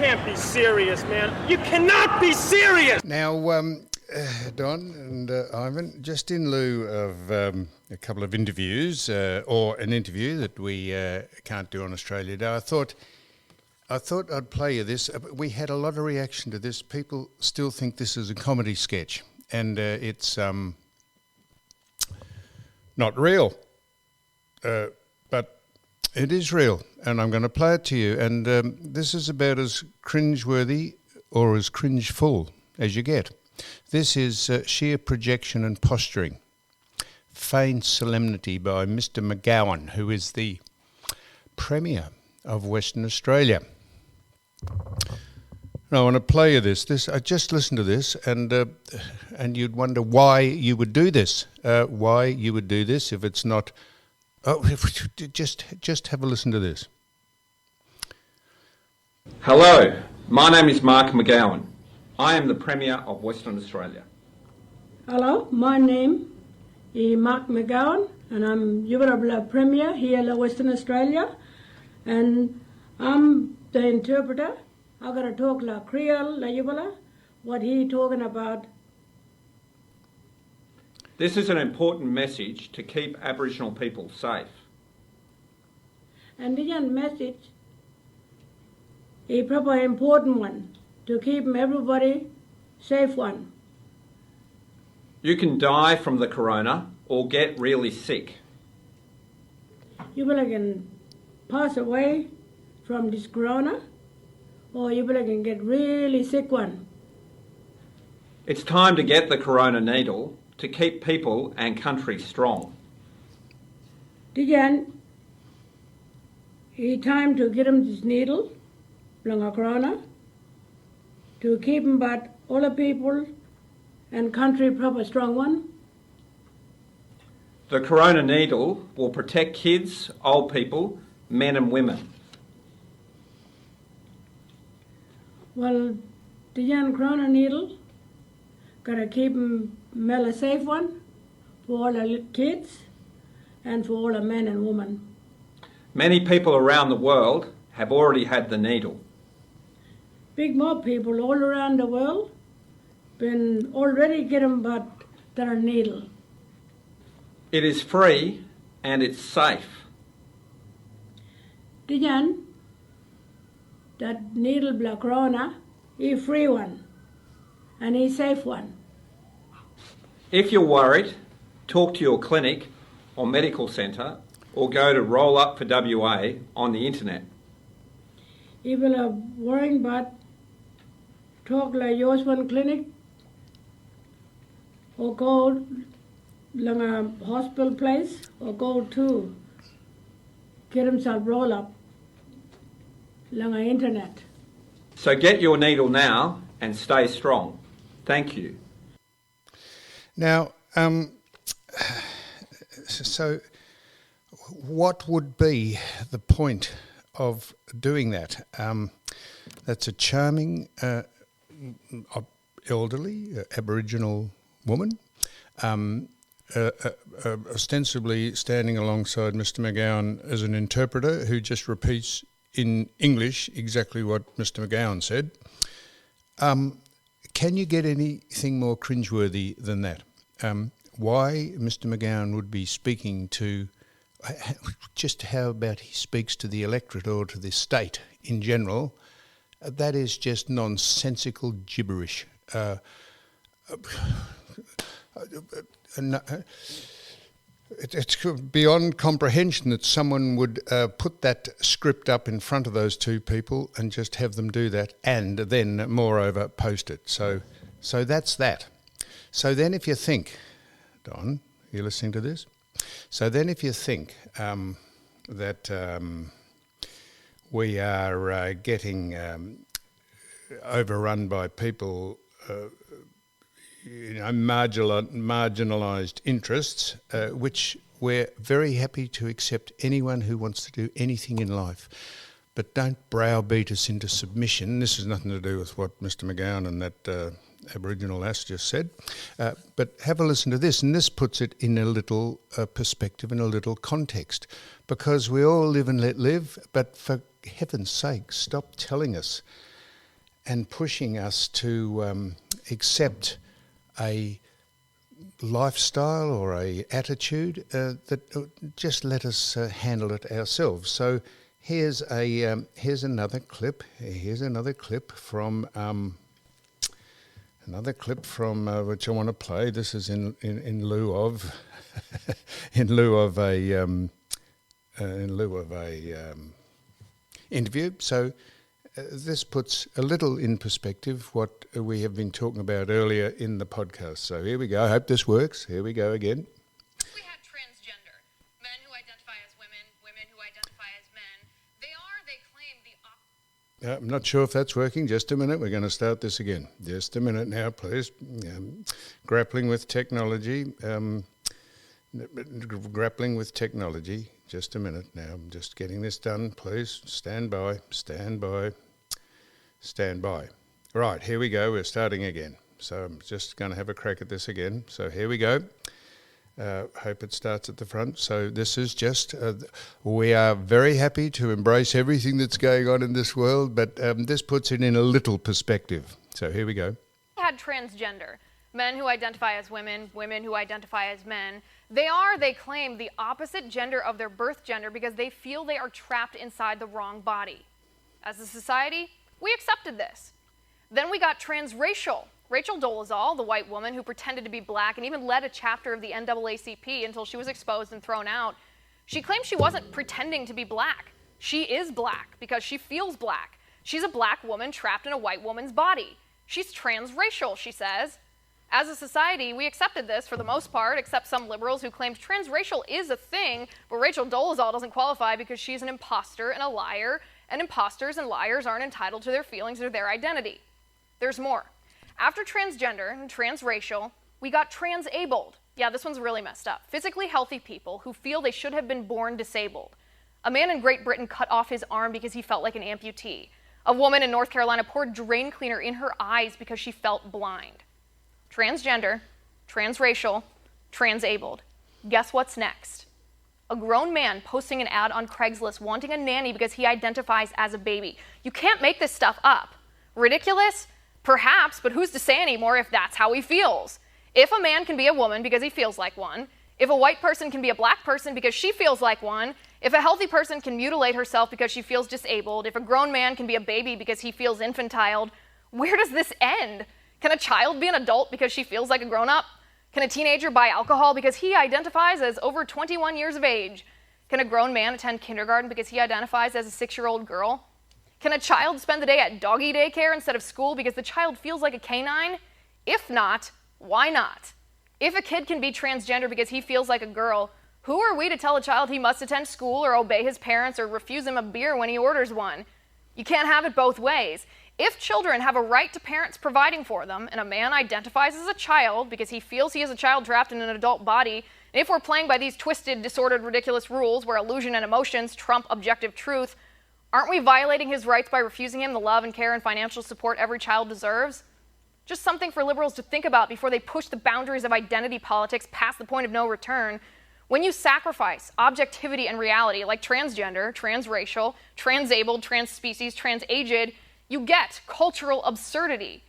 can't be serious, man. You cannot be serious! Now, Don and Ivan, just in lieu of a couple of interviews, or an interview that we can't do on Australia Day, I thought I'd play you this. We had a lot of reaction to this. People still think this is a comedy sketch, and it's not real. But it is real, and I'm going to play it to you. And this is about as cringeworthy or as cringeful as you get. This is sheer projection and posturing. Feigned solemnity by Mr. McGowan, who is the Premier of Western Australia. Now, I want to play you this. I just listened to this, and you'd wonder why you would do this. Why you would do this if it's not... Oh, just have a listen to this. Hello, my name is Mark McGowan. I am the Premier of Western Australia. Hello, my name is Mark McGowan, and I'm Honourable Premier here in Western Australia, and I'm the interpreter. I gotta talk like Creole, like Yubala, what he talking about. This is an important message to keep Aboriginal people safe. And the message is probably important one, to keep everybody safe one. You can die from the corona or get really sick. You can pass away from this corona, or you can get really sick one. It's time to get the corona needle to keep people and country strong. It's time to get them this needle, from a corona, to keep them but all the people and country proper strong one. The corona needle will protect kids, old people, men and women. Well, the corona needle gotta keep them a safe one for all the kids and for all the men and women. Many people around the world have already had the needle. Big more people all around the world been already get them but their needle. It is free and it's safe. That needle black corona is free one and is safe one. If you're worried, talk to your clinic or medical centre or go to Roll Up for WA on the internet. If you are worrying about, talk like yours one clinic or go to a hospital place or go to get himself roll up on the internet. So get your needle now and stay strong. Thank you. Now, so what would be the point of doing that? That's a charming, elderly, Aboriginal woman, ostensibly standing alongside Mr. McGowan as an interpreter who just repeats in English exactly what Mr. McGowan said. Can you get anything more cringeworthy than that? Why Mr. McGowan would be speaking to, just how about he speaks to the electorate or to the state in general, that is just nonsensical gibberish. It's beyond comprehension that someone would put that script up in front of those two people and just have them do that and then, moreover, post it. So that's that. So then if you think, Don, you're listening to this? So then if you think that we are getting overrun by people, marginalised interests, which we're very happy to accept anyone who wants to do anything in life. But don't browbeat us into submission. This has nothing to do with what Mr. McGowan and that Aboriginal lass just said. But have a listen to this, and this puts it in a little perspective, in a little context. Because we all live and let live, but for heaven's sake, stop telling us and pushing us to accept a lifestyle or a attitude that just let us handle it ourselves. So here's another clip. Here's another clip from which I want to play. This is in lieu of in lieu of a interview. So this puts a little in perspective what we have been talking about earlier in the podcast. So here we go. I hope this works. Here we go again. We had transgender, men who identify as women, women who identify as men. They claim the I'm not sure if that's working. Just a minute. We're going to start this again. Just a minute now, please. Grappling with technology. Grappling with technology. Just a minute now. I'm just getting this done. Please stand by. Stand by. Stand by. Right, here we go. We're starting again. So I'm just going to have a crack at this again. So here we go. Hope it starts at the front. So this is just, we are very happy to embrace everything that's going on in this world, but this puts it in a little perspective. So here we go. had transgender, men who identify as women, women who identify as men. They claim, the opposite gender of their birth gender because they feel they are trapped inside the wrong body. As a society, we accepted this. Then we got transracial. Rachel Dolezal, the white woman who pretended to be black and even led a chapter of the NAACP until she was exposed and thrown out, she claimed she wasn't pretending to be black. She is black because she feels black. She's a black woman trapped in a white woman's body. She's transracial, she says. As a society, we accepted this for the most part, except some liberals who claimed transracial is a thing, but Rachel Dolezal doesn't qualify because she's an imposter and a liar, and imposters and liars aren't entitled to their feelings or their identity. There's more. After transgender and transracial, we got transabled. Yeah, this one's really messed up. Physically healthy people who feel they should have been born disabled. A man in Great Britain cut off his arm because he felt like an amputee. A woman in North Carolina poured drain cleaner in her eyes because she felt blind. Transgender, transracial, transabled. Guess what's next? A grown man posting an ad on Craigslist wanting a nanny because he identifies as a baby. You can't make this stuff up. Ridiculous? Perhaps, but who's to say anymore if that's how he feels? If a man can be a woman because he feels like one, if a white person can be a black person because she feels like one, if a healthy person can mutilate herself because she feels disabled, if a grown man can be a baby because he feels infantile, where does this end? Can a child be an adult because she feels like a grown-up? Can a teenager buy alcohol because he identifies as over 21 years of age? Can a grown man attend kindergarten because he identifies as a 6-year-old girl? Can a child spend the day at doggy daycare instead of school because the child feels like a canine? If not, why not? If a kid can be transgender because he feels like a girl, who are we to tell a child he must attend school or obey his parents or refuse him a beer when he orders one? You can't have it both ways. If children have a right to parents providing for them, and a man identifies as a child because he feels he is a child trapped in an adult body, and if we're playing by these twisted, disordered, ridiculous rules where illusion and emotions trump objective truth, aren't we violating his rights by refusing him the love and care and financial support every child deserves? Just something for liberals to think about before they push the boundaries of identity politics past the point of no return. When you sacrifice objectivity and reality like transgender, transracial, transabled, transspecies, transaged, you get cultural absurdity.